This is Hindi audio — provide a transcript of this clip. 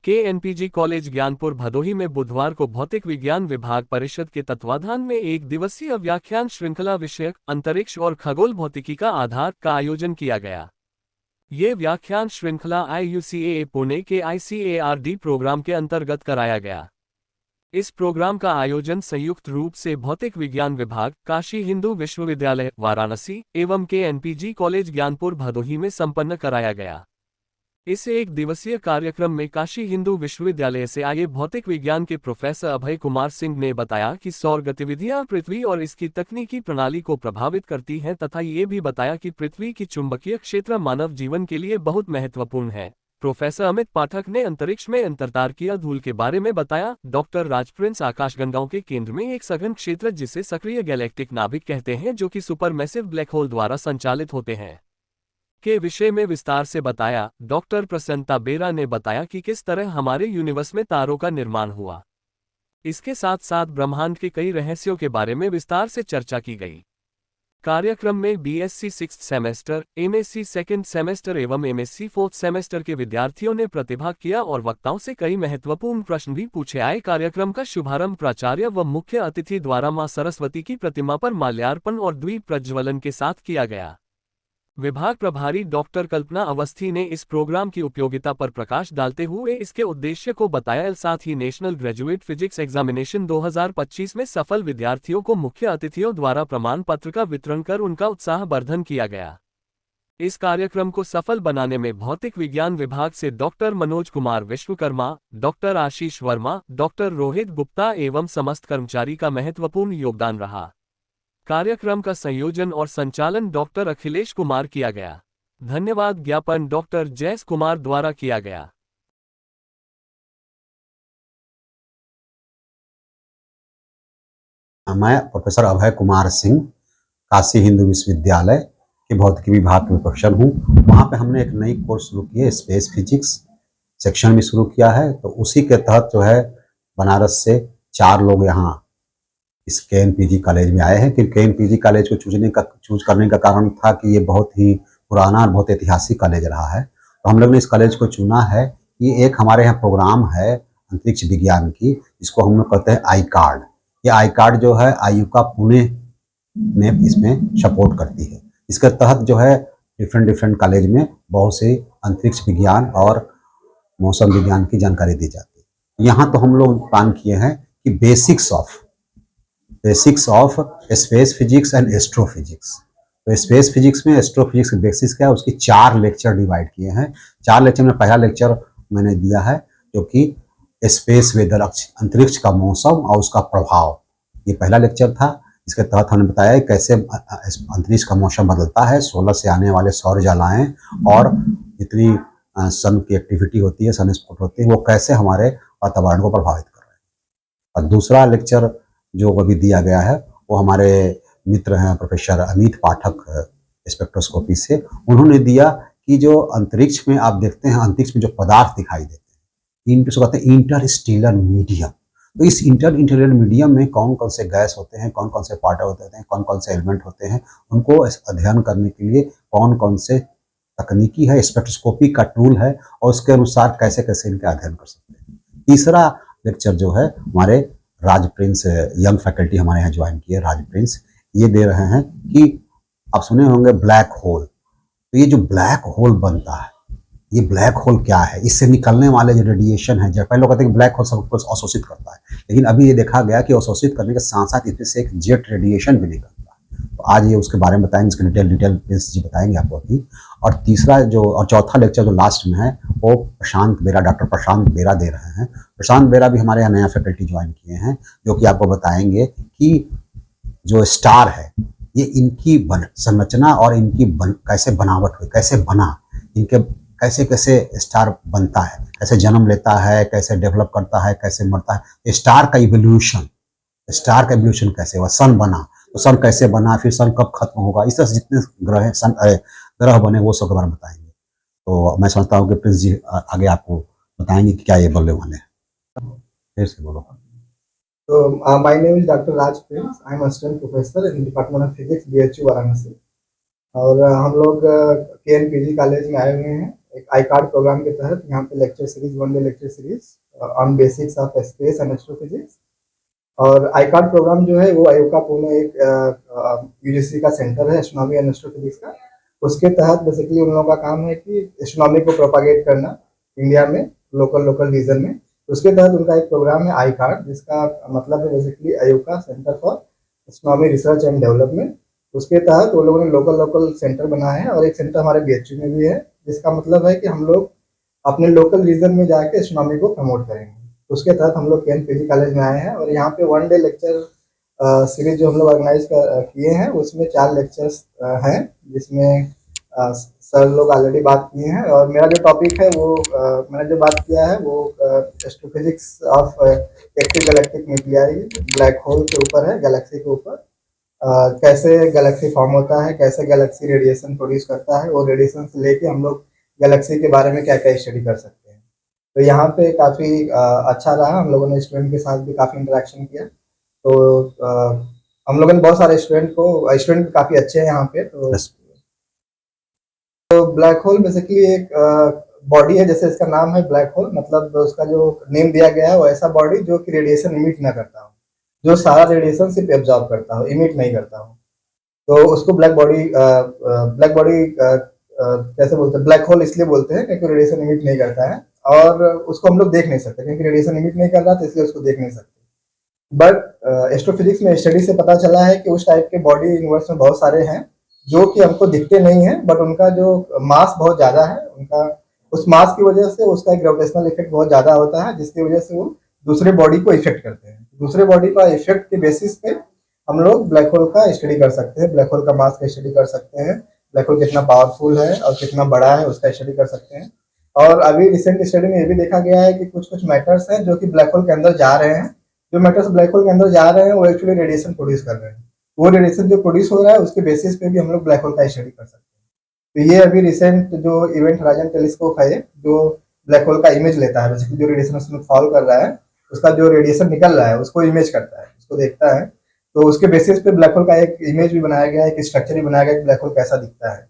केएनपीजी कॉलेज ज्ञानपुर भदोही में बुधवार को भौतिक विज्ञान विभाग परिषद के तत्वाधान में एक दिवसीय व्याख्यान श्रृंखला विषयक अंतरिक्ष और खगोल भौतिकी का आधार का आयोजन किया गया। ये व्याख्यान श्रृंखला IUCAA पुणे के ICARD प्रोग्राम के अंतर्गत कराया गया। इस प्रोग्राम का आयोजन संयुक्त रूप से भौतिक विज्ञान विभाग, काशी हिंदू विश्वविद्यालय वाराणसी एवं केएनपीजी कॉलेज ज्ञानपुर भदोही में संपन्न कराया गया। इस एक दिवसीय कार्यक्रम में काशी हिंदू विश्वविद्यालय से आए भौतिक विज्ञान के प्रोफेसर अभय कुमार सिंह ने बताया कि सौर गतिविधियां पृथ्वी और इसकी तकनीकी प्रणाली को प्रभावित करती हैं तथा ये भी बताया कि पृथ्वी की चुंबकीय क्षेत्र मानव जीवन के लिए बहुत महत्वपूर्ण है। प्रोफेसर अमित पाठक ने अंतरिक्ष में अंतरतारकीय धूल के बारे में बताया। डॉक्टर राजप्रिंस आकाशगंगाओं के केंद्र में एक सघन क्षेत्र जिसे सक्रिय गैलेक्टिक नाभिक कहते हैं जो कि सुपरमैसिव ब्लैक होल द्वारा संचालित होते हैं के विषय में विस्तार से बताया। डॉक्टर प्रसन्नता बेरा ने बताया कि किस तरह हमारे यूनिवर्स में तारों का निर्माण हुआ। इसके साथ साथ ब्रह्मांड के कई रहस्यों के बारे में विस्तार से चर्चा की गई। कार्यक्रम में BSc 6th semester, MSc 2nd semester एवं MSc 4th सेमेस्टर के विद्यार्थियों ने प्रतिभाग किया और वक्ताओं से कई महत्वपूर्ण प्रश्न भी पूछे आए। कार्यक्रम का शुभारंभ प्राचार्य व मुख्य अतिथि द्वारा मां सरस्वती की प्रतिमा पर माल्यार्पण और द्वीप प्रज्वलन के साथ किया गया। विभाग प्रभारी डॉक्टर कल्पना अवस्थी ने इस प्रोग्राम की उपयोगिता पर प्रकाश डालते हुए इसके उद्देश्य को बताया। साथ ही नेशनल ग्रेजुएट फिजिक्स एग्जामिनेशन 2025 में सफल विद्यार्थियों को मुख्य अतिथियों द्वारा प्रमाण पत्र का वितरण कर उनका उत्साहवर्धन किया गया। इस कार्यक्रम को सफल बनाने में भौतिक विज्ञान विभाग से डॉक्टर मनोज कुमार विश्वकर्मा, डॉक्टर आशीष वर्मा, डॉक्टर रोहित गुप्ता एवं समस्त कर्मचारी का महत्वपूर्ण योगदान रहा। कार्यक्रम का संयोजन और संचालन डॉक्टर अखिलेश कुमार किया गया। धन्यवाद ज्ञापन डॉक्टर जयस कुमार द्वारा किया गया। मैं प्रोफेसर अभय कुमार सिंह काशी हिंदू विश्वविद्यालय के भौतिकी विभाग में प्रोफेसर हूँ। वहाँ पे हमने एक नई कोर्स शुरू की है, स्पेस फिजिक्स सेक्शन भी शुरू किया है। तो उसी के तहत जो है बनारस से 4 लोग यहाँ इस केएनपीजी कॉलेज में आए हैं कि केएनपीजी कॉलेज को चूज करने का कारण था कि ये बहुत ही पुराना और बहुत ऐतिहासिक कॉलेज रहा है। तो हम लोग ने इस कॉलेज को चुना है। ये एक हमारे यहाँ प्रोग्राम है अंतरिक्ष विज्ञान की, जिसको हम लोग कहते हैं ICARD। ये ICARD जो है IUCAA पुणे ने इसमें सपोर्ट करती है। इसके तहत जो है डिफरेंट कॉलेज में बहुत से अंतरिक्ष विज्ञान और मौसम विज्ञान की जानकारी दी जाती है। यहाँ तो हम लोग प्लान किए हैं कि basics of space physics and astrophysics. तो स्पेस फिजिक्स में एस्ट्रोफिजिक्स का बेसिस क्या है, उसकी 4 लेक्चर डिवाइड किए हैं। 4 लेक्चर में पहला लेक्चर मैंने दिया है जो कि स्पेस वेदर, अंतरिक्ष का मौसम और उसका प्रभाव, ये पहला लेक्चर था। इसके तहत हमने बताया कैसे अंतरिक्ष का मौसम बदलता है, सोलर से आने वाले सौर ज्वालाएं और जितनी सन की एक्टिविटी होती है, सन स्पॉट होती है, वो कैसे हमारे वातावरण को प्रभावित कर रहे हैं। और दूसरा लेक्चर जो अभी दिया गया है वो हमारे मित्र हैं प्रोफेसर अमित पाठक स्पेक्ट्रोस्कोपी से। उन्होंने दिया कि जो अंतरिक्ष में आप देखते हैं, अंतरिक्ष में जो पदार्थ दिखाई देते हैं, इसको कहते हैं इंटरस्टेलर मीडियम। तो इस इंटरस्टेलर मीडियम में कौन कौन से गैस होते हैं, कौन कौन से पार्टिकल होते हैं, कौन कौन से एलिमेंट होते हैं, उनको अध्ययन करने के लिए कौन कौन से तकनीकी है, स्पेक्ट्रोस्कोपी का टूल है और उसके अनुसार कैसे कैसे इनका अध्ययन कर सकते हैं। तीसरा लेक्चर जो है हमारे राज प्रिंस, यंग फैकल्टी हमारे यहाँ ज्वाइन किए, राज प्रिंस ये दे रहे हैं कि आप सुने होंगे ब्लैक होल। तो ये जो ब्लैक होल बनता है, ये ब्लैक होल क्या है, इससे निकलने वाले जो रेडिएशन है, जब पहले लोग कहते हैं कि ब्लैक होल सब कुछ अवशोषित करता है, लेकिन अभी ये देखा गया कि अवशोषित करने के साथ साथ इसमें से एक जेट रेडिएशन भी निकलता है। तो आज ये उसके बारे में बताएंगे, इसके डिटेल प्रिंस जी बताएंगे आपको अभी। और तीसरा और चौथा लेक्चर जो लास्ट में है वो प्रशांत बेरा, डॉक्टर प्रशांत बेरा दे रहे हैं। प्रशांत बेरा भी हमारे यहाँ नया फैकल्टी ज्वाइन किए हैं, जो कि आपको बताएंगे कि जो स्टार है ये इनकी संरचना और इनकी कैसे बनावट हुई, कैसे बना, इनके कैसे कैसे स्टार बनता है, कैसे जन्म लेता है, कैसे डेवलप करता है, कैसे मरता है। स्टार का इवोल्यूशन कैसे हुआ, सन बना तो सन कैसे बना, फिर सन कब खत्म होगा, इस तरह से जितने ग्रह बने वो सब के बारे में बताएंगे। तो मैं समझता हूँ कि प्रिंस जी आगे आपको बताएंगे कि क्या ये बोलने वाले हैं। फिर से बोलो। So, my name is Dr. Raj Prince. I am assistant professor in the Department of Physics, BHU Varanasi. और हम लोग केएनपीजी कॉलेज में आए हुए हैं एक आई कार्ड प्रोग्राम के तहत यहाँ पे lecture series, 1 day lecture series on basics of space and astrophysics. और आई कार्ड प्रोग्राम जो है वो अयोका पुणे एक यूजीसी का सेंटर है एस्ट्रोनॉमी एंड एस्ट्रोफिजिक्स का। उसके तहत बेसिकली उन लोगों का काम है कि एस्ट्रोनॉमी को प्रोपागेट करना इंडिया में, लोकल रीजन में। उसके तहत उनका एक प्रोग्राम है आई कार्ड, जिसका मतलब है बेसिकली अयोका centre for astronomy research and development. उसके तहत वो लोगों ने लोकल सेंटर बनाया है और एक सेंटर हमारे बीएचयू में भी है, जिसका मतलब है कि हम लोग अपने लोकल रीजन में जाके एस्ट्रोनॉमी को प्रमोट करेंगे। उसके तहत हम लोग केएनपीजी कॉलेज में आए हैं और यहाँ पे 1 डे लेक्चर सीरीज जो हम लोग ऑर्गेनाइज किए हैं उसमें 4 लेक्चर्स हैं, जिसमें सर लोग ऑलरेडी बात किए हैं। और मेरा जो टॉपिक है वो मैंने जो बात किया है वो astrophysics of active galactic nuclei, black hole के ऊपर है, गैलेक्सी के ऊपर। कैसे गैलेक्सी फॉर्म होता है, कैसे गैलेक्सी रेडिएशन प्रोड्यूस करता है, और रेडिएशन से लेके हम लोग गैलेक्सी के बारे में क्या क्या स्टडी कर सकते हैं। तो यहाँ पे काफ़ी अच्छा रहा, हम लोगों ने स्टूडेंट के साथ भी काफ़ी इंटरेक्शन किया। तो हम लोगों ने बहुत सारे स्टूडेंट काफ़ी अच्छे हैं यहाँ पे। तो ब्लैक होल बेसिकली एक बॉडी है, जैसे इसका नाम है ब्लैक होल, मतलब उसका जो नेम दिया गया है वो ऐसा बॉडी जो कि रेडिएशन इमिट ना करता हो, जो सारा रेडिएशन सिर्फ एब्जॉर्ब करता हो, इमिट नहीं करता हो। तो उसको ब्लैक बॉडी कैसे बोलते हैं, ब्लैक होल इसलिए बोलते हैं क्योंकि रेडिएशन इमिट नहीं करता है और उसको हम लोग देख नहीं सकते, क्योंकि रेडिएशन इमिट नहीं कर रहा तो इसलिए उसको देख नहीं सकते। बट एस्ट्रोफिजिक्स में स्टडी से पता चला है कि उस टाइप के बॉडी यूनिवर्स में बहुत सारे हैं जो कि हमको दिखते नहीं है, बट उनका जो मास बहुत ज़्यादा है, उनका उस मास की वजह से उसका एक ग्रेविटेशनल इफेक्ट बहुत ज़्यादा होता है, जिसकी वजह से वो दूसरे बॉडी को इफेक्ट करते हैं। दूसरे बॉडी का इफेक्ट के बेसिस पे हम लोग ब्लैक होल का स्टडी कर सकते हैं, ब्लैक होल का मास का स्टडी कर सकते हैं, ब्लैक होल कितना पावरफुल है और कितना बड़ा है उसका स्टडी कर सकते हैं। और अभी रिसेंट स्टडी में ये भी देखा गया है कि कुछ मैटर्स हैं जो कि ब्लैक होल के अंदर जा रहे हैं, जो मैटर्स ब्लैक होल के अंदर जा रहे हैं वो एक्चुअली रेडिएशन प्रोड्यूस कर रहे हैं। वो रेडिएशन जो प्रोड्यूस हो रहा है उसके बेसिस पे भी हम लोग ब्लैक होल का स्टडी कर सकते हैं। तो ये अभी रिसेंट जो इवेंट होराइजन टेलीस्कोप है, जो ब्लैक होल का इमेज लेता है, बेसिकली जो रेडिएशन उसमें फॉल कर रहा है, उसका जो रेडिएशन निकल रहा है उसको इमेज करता है, उसको देखता है। तो उसके बेसिस पे ब्लैक होल का एक इमेज भी बनाया गया है, एक स्ट्रक्चर भी बनाया गया है कि ब्लैक होल कैसा दिखता है।